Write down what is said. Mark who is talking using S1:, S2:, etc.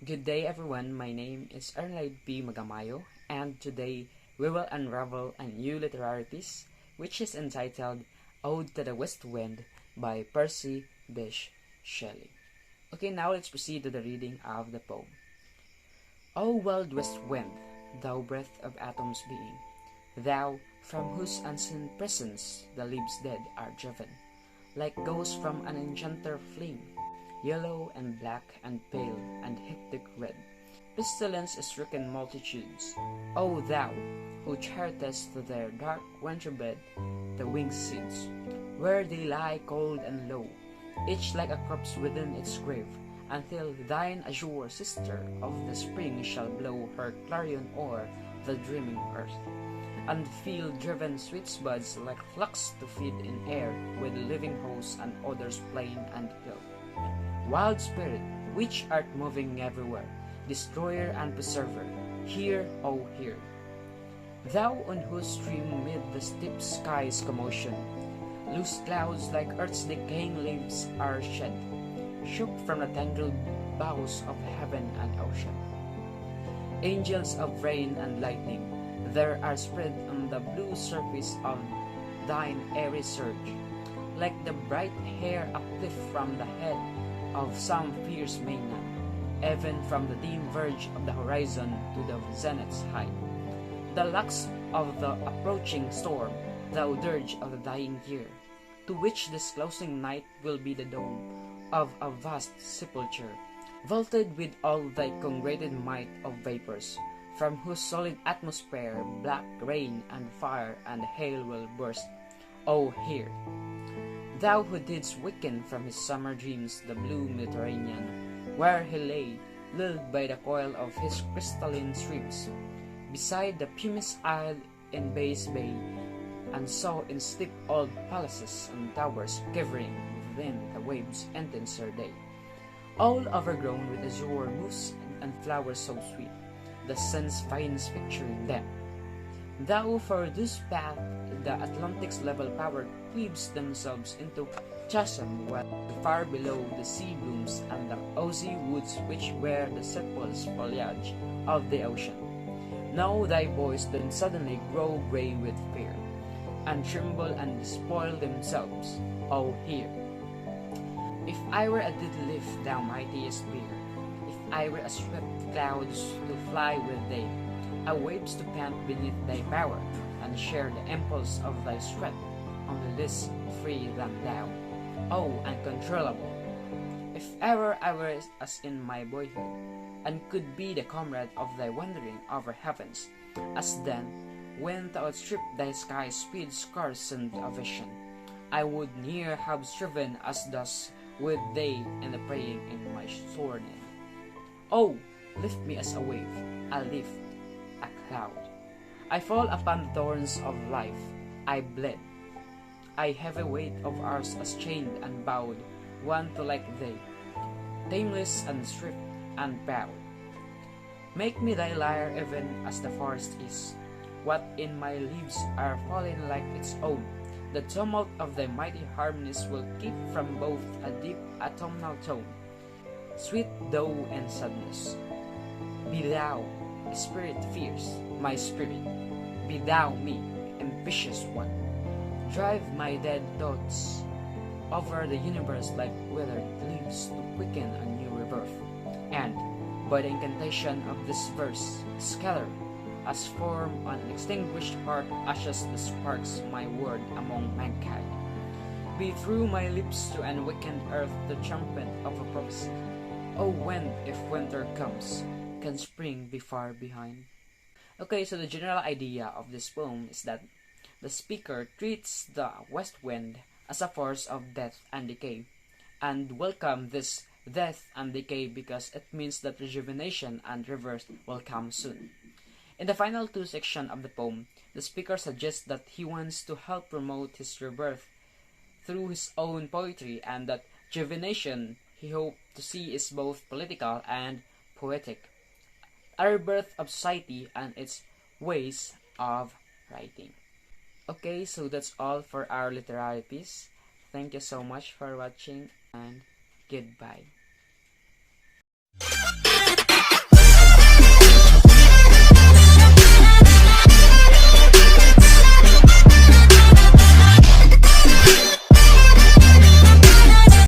S1: Good day everyone, my name is Loyd Magamayo, and today we will unravel a new literary piece which is entitled Ode to the West Wind by Percy Bysshe Shelley. Okay, now let's proceed to the reading of the poem. O wild west wind, thou breath of atoms being, thou from whose unseen presence the leaves dead are driven, like ghosts from an enchanter fling, yellow and black and pale and hectic red. Pestilence stricken multitudes, O thou, who charitest to their dark winter bed the winged seeds, where they lie cold and low, each like a corpse within its grave, until thine azure sister of the spring shall blow her clarion o'er the dreaming earth, and feel driven sweet buds like flux to feed in air with living hosts and odors plain and hill. Wild spirit, which art moving everywhere, destroyer and preserver, hear, O hear. Thou on whose stream mid the steep sky's commotion, loose clouds like earth's decaying leaves are shed, shook from the tangled boughs of heaven and ocean. Angels of rain and lightning, there are spread on the blue surface of thine airy surge, like the bright hair uplift from the head of some fierce mainland, even from the dim verge of the horizon to the zenith's height. The lux of the approaching storm, thou dirge of the dying year, to which this closing night will be the dome of a vast sepulchre, vaulted with all thy congregated might of vapors, from whose solid atmosphere black rain and fire and hail will burst. O hear! Thou who didst waken from his summer dreams the blue Mediterranean, where he lay, lulled by the coil of his crystalline streams, beside the pumice isle in Bay's Bay, and saw in sleep old palaces and towers quivering within the waves' intenser day, all overgrown with azure moss and flowers so sweet, the sun's finest picturing them. Thou for this path the Atlantic's level power cleaves themselves into chasm, while far below the sea blooms and the oozy woods which wear the sepulchral foliage of the ocean. Now thy boys then suddenly grow grey with fear, and tremble and spoil themselves. O hear! If I were a dead leaf, thou mightiest bear, if I were a swift clouds to fly with thee, a waves to pant beneath thy power, and share the impulse of thy sweat, only less free than thou, O uncontrollable! If ever I were as in my boyhood, and could be the comrade of thy wandering over heavens, as then, when thou outstripped thy sky's speed scarce and a vision, I would ne'er have striven as thus with they in the praying in my soaring. Oh, lift me as a wave, I lift a cloud. I fall upon the thorns of life, I bled. I heavy weight of ours as chained and bowed, one to like thee, tameless and stripped and bowed. Make me thy lyre even as the forest is, what in my leaves are fallen like its own. The tumult of thy mighty harmonies will keep from both a deep autumnal tone, sweet though and sadness. Be thou, spirit fierce, my spirit, be thou me, ambitious one. Drive my dead thoughts over the universe like withered leaves to quicken a new rebirth, and by the incantation of this verse, scatter as form on an extinguished heart ashes the sparks my word among mankind. Be through my lips to an awakened earth the trumpet of a prophecy. O when, if winter comes, can spring be far behind? Okay, so the general idea of this poem is that the speaker treats the west wind as a force of death and decay, and welcome this death and decay because it means that rejuvenation and rebirth will come soon. In the final two sections of the poem, the speaker suggests that he wants to help promote his rebirth through his own poetry, and that rejuvenation he hoped to see is both political and poetic, a rebirth of society and its ways of writing. Okay, so that's all for our literary piece. Thank you so much for watching, and goodbye.